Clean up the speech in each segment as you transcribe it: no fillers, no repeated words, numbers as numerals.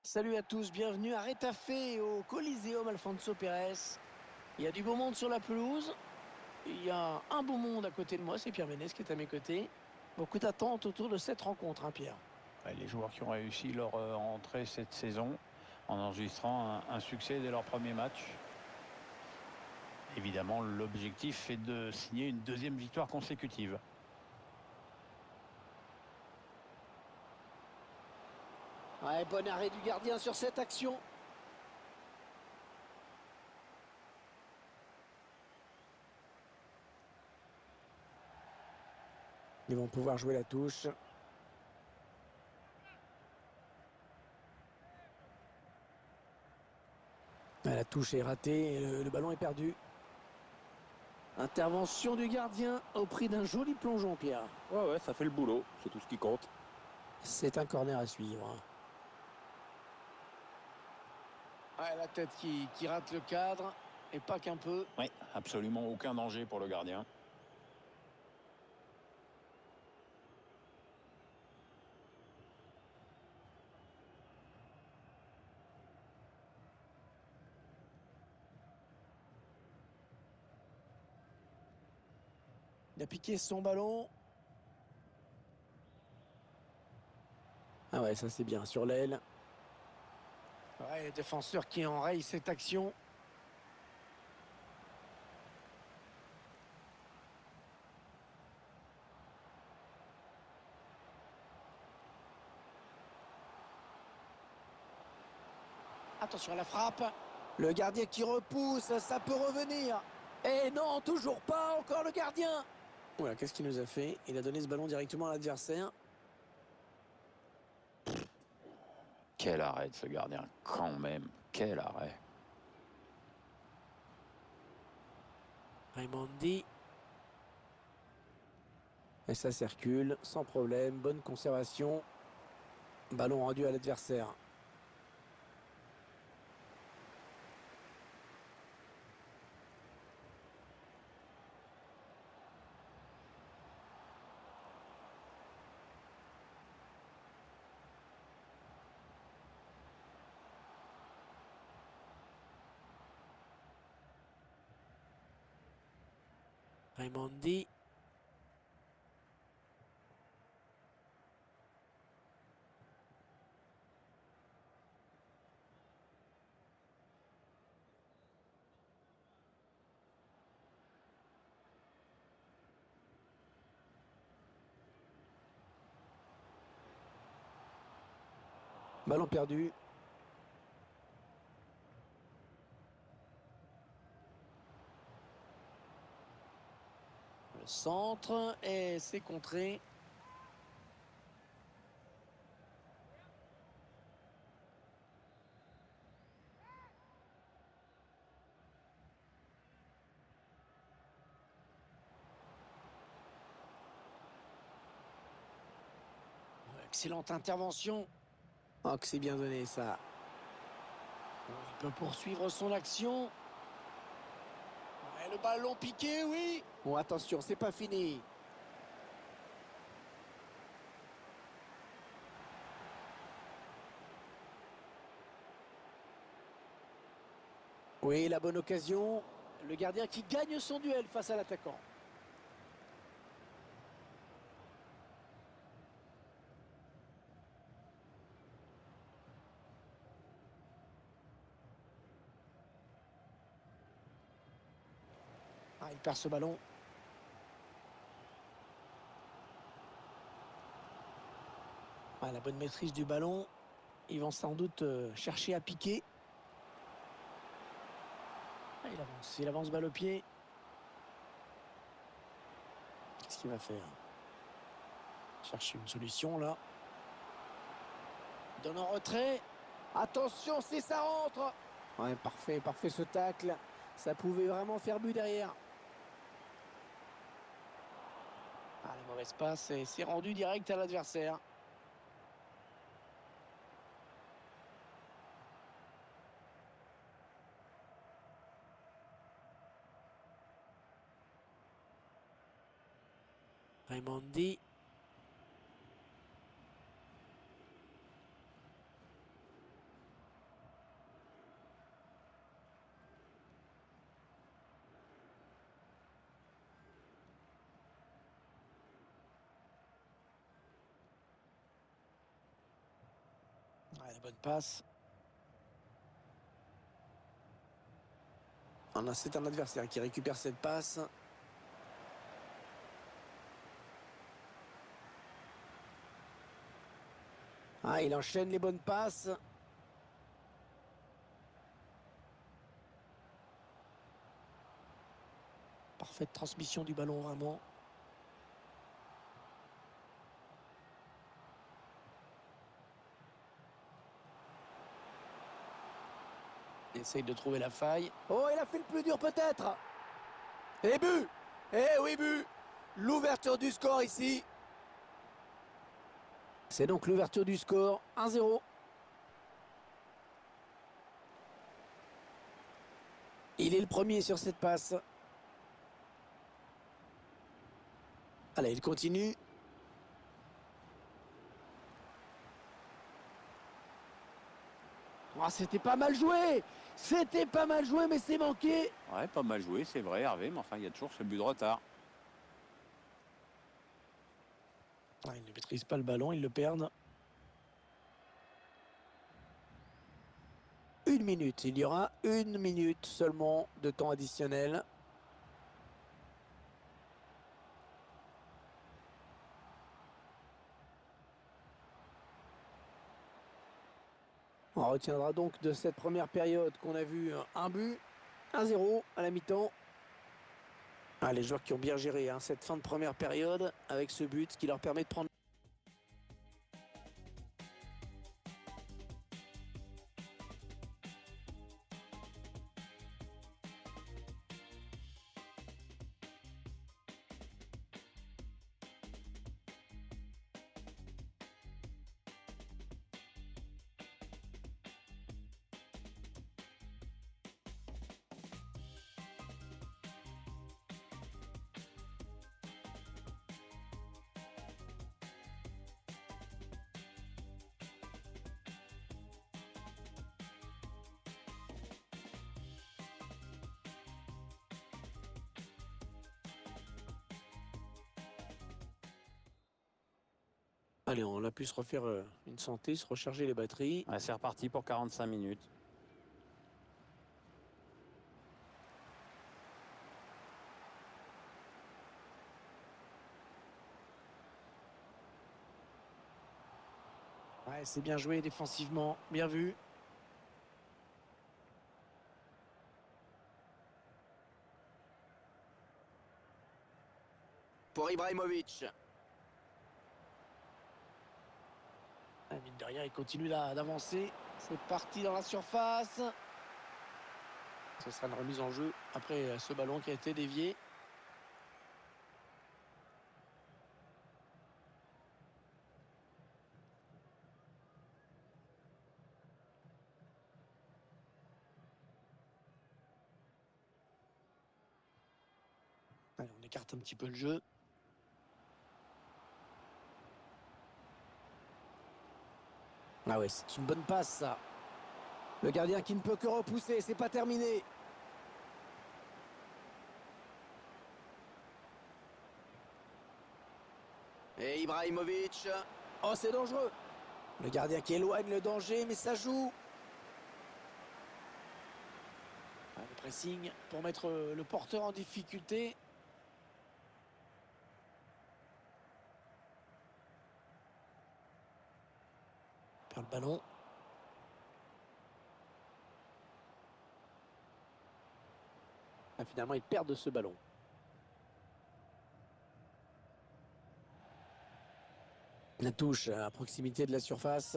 Salut à tous, bienvenue à Retafe au Coliseum Alfonso Pérez. Il y a du beau monde sur la pelouse. Il y a un beau monde à côté de moi, c'est Pierre Ménès qui est à mes côtés. Beaucoup d'attentes autour de cette rencontre, hein, Pierre. Ouais, les joueurs qui ont réussi leur entrée cette saison en enregistrant un succès dès leur premier match. Évidemment, l'objectif est de signer une deuxième victoire consécutive. Ouais, bon arrêt du gardien sur cette action. Ils vont pouvoir jouer la touche. La touche est ratée et le ballon est perdu. Intervention du gardien au prix d'un joli plongeon, Pierre. Ouais, ça fait le boulot, c'est tout ce qui compte. C'est un corner à suivre. Ouais, la tête qui rate le cadre, et pas qu'un peu. Oui, absolument aucun danger pour le gardien. Il a piqué son ballon. Ah ouais, ça c'est bien, sur l'aile. Ouais, le défenseur qui enraye cette action. Attention à la frappe. Le gardien qui repousse, ça peut revenir. Et non, toujours pas, encore le gardien. Voilà, qu'est-ce qu'il nous a fait? Il a donné ce ballon directement à l'adversaire. Quel arrêt de ce gardien, quand même. Quel arrêt. Raimondi. Et ça circule, sans problème, bonne conservation. Ballon rendu à l'adversaire. Raimondi. Ballon perdu. Le centre et c'est contré. Excellente intervention. Oh, que c'est bien donné ça. Il peut poursuivre son action. Ouais, le ballon piqué, oui. Bon, attention, c'est pas fini. Oui, la bonne occasion. Le gardien qui gagne son duel face à l'attaquant. Ah, il perd ce ballon. Ah, la bonne maîtrise du ballon. Ils vont sans doute chercher à piquer. Ah, il avance balle au pied. Qu'est-ce qu'il va faire? Chercher une solution là. Il donne en retrait. Attention, si ça rentre. Ouais, parfait, parfait ce tacle. Ça pouvait vraiment faire but derrière. Ah, la mauvaise passe et c'est rendu direct à l'adversaire. Raimondi. La bonne passe. C'est un adversaire qui récupère cette passe. Il enchaîne les bonnes passes. Parfaite transmission du ballon, vraiment. Il essaye de trouver la faille. Oh, il a fait le plus dur peut-être. Et but. Eh oui, but. L'ouverture du score ici. C'est donc l'ouverture du score, 1-0. Il est le premier sur cette passe. Allez, il continue. C'était pas mal joué. C'était pas mal joué, mais c'est manqué. Ouais, pas mal joué, c'est vrai, Hervé, mais enfin, il y a toujours ce but de retard. Ils ne maîtrisent pas le ballon, ils le perdent. 1 minute, il y aura 1 minute seulement de temps additionnel. On retiendra donc de cette première période qu'on a vu un but, 1-0 à la mi-temps. Les joueurs qui ont bien géré cette fin de première période avec ce but qui leur permet de prendre... Allez, on a pu se refaire une santé, se recharger les batteries. Ouais, c'est reparti pour 45 minutes. C'est bien joué défensivement, bien vu. Pour Ibrahimovic. Mine de rien, il continue d'avancer. C'est parti dans la surface. Ce sera une remise en jeu après ce ballon qui a été dévié. Allez, on écarte un petit peu le jeu. C'est une bonne passe, ça. Le gardien qui ne peut que repousser, c'est pas terminé. Et Ibrahimovic. Oh, c'est dangereux. Le gardien qui éloigne le danger, mais ça joue. Le pressing pour mettre le porteur en difficulté. Il perd le ballon. Finalement, ils perdent ce ballon. La touche à proximité de la surface.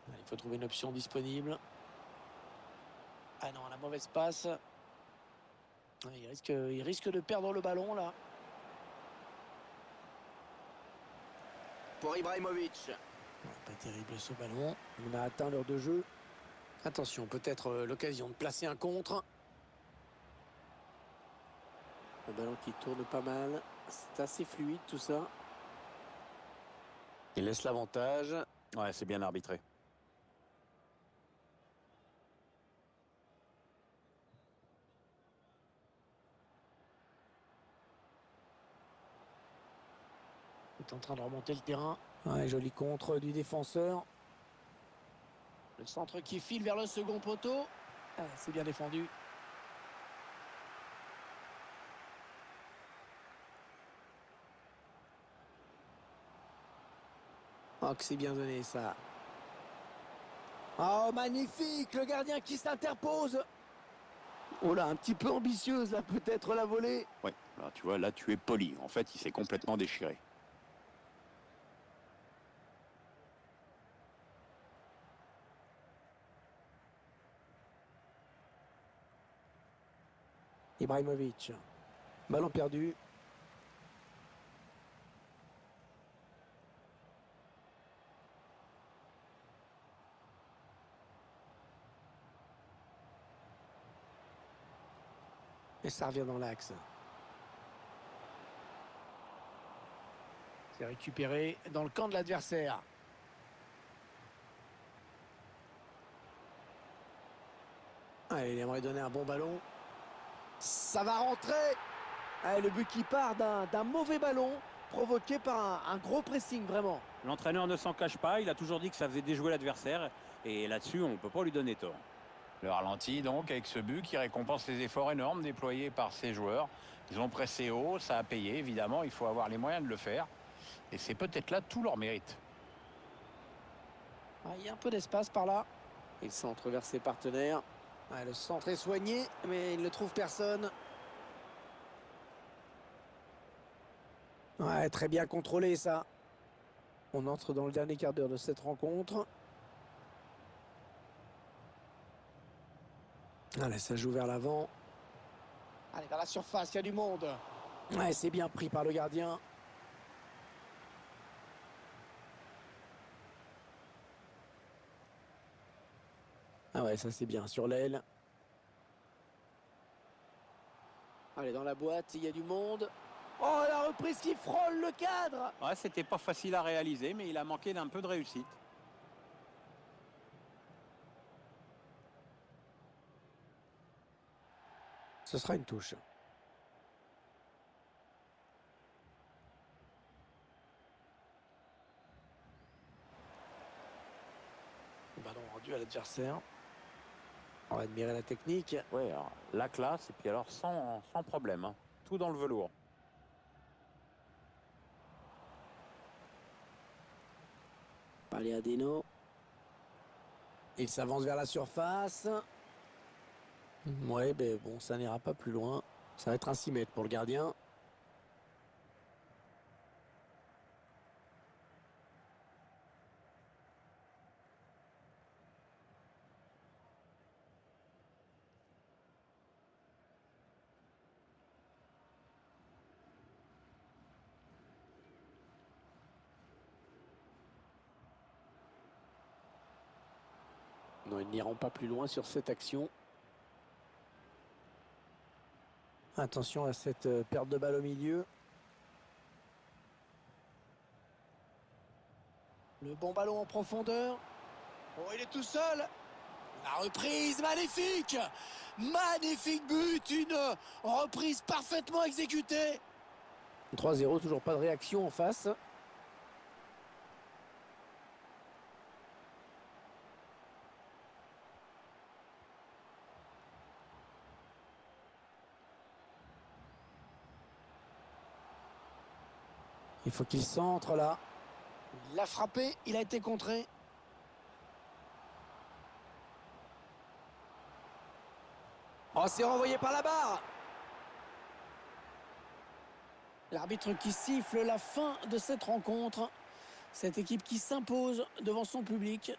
Il faut trouver une option disponible. Non, la mauvaise passe. Il risque de perdre le ballon là. Pour Ibrahimovic. Pas terrible ce ballon. On a atteint l'heure de jeu. Attention, peut-être l'occasion de placer un contre. Un ballon qui tourne pas mal. C'est assez fluide tout ça. Il laisse l'avantage. Ouais, c'est bien arbitré. est en train de remonter le terrain. Ouais, joli contre du défenseur. Le centre qui file vers le second poteau. Ah, c'est bien défendu. Oh, que c'est bien donné ça. Oh, magnifique, le gardien qui s'interpose. Oh là, un petit peu ambitieuse là, peut-être la volée. Ouais, là, tu vois, là tu es poli. En fait, il s'est complètement déchiré. Ibrahimovic. Ballon perdu. Et ça revient dans l'axe. C'est récupéré dans le camp de l'adversaire. Ah, il aimerait donner un bon ballon. Ça va rentrer. Ah, le but qui part d'un mauvais ballon provoqué par un gros pressing, vraiment. L'entraîneur ne s'en cache pas, il a toujours dit que ça faisait déjouer l'adversaire. Et là-dessus, on ne peut pas lui donner tort. Le ralenti donc avec ce but qui récompense les efforts énormes déployés par ces joueurs. Ils ont pressé haut, ça a payé évidemment, il faut avoir les moyens de le faire. Et c'est peut-être là tout leur mérite. Ah, il y a un peu d'espace par là. Il centre vers ses partenaires. Ah, le centre est soigné, mais il ne trouve personne. Ouais, très bien contrôlé ça. On entre dans le dernier quart d'heure de cette rencontre. Allez, ça joue vers l'avant. Allez, dans la surface, il y a du monde. Ouais, c'est bien pris par le gardien. Ah ouais, ça c'est bien sur l'aile. Allez, dans la boîte, il y a du monde. Oh, la reprise qui frôle le cadre. Ouais, c'était pas facile à réaliser, mais il a manqué d'un peu de réussite. Ce sera une touche. Ballon rendu à l'adversaire. On va admirer la technique. Ouais, alors, la classe, et puis alors sans problème. Hein. Tout dans le velours. Paliadino. Il s'avance vers la surface. Ouais, ben bon, ça n'ira pas plus loin. Ça va être un 6 mètres pour le gardien. Non, ils n'iront pas plus loin sur cette action. Attention à cette perte de balle au milieu. Le bon ballon en profondeur. Oh, il est tout seul. La reprise, magnifique. Magnifique but. Une reprise parfaitement exécutée. 3-0, toujours pas de réaction en face. Il faut qu'il centre là. Il l'a frappé, il a été contré. Oh, c'est renvoyé par la barre. L'arbitre qui siffle la fin de cette rencontre. Cette équipe qui s'impose devant son public.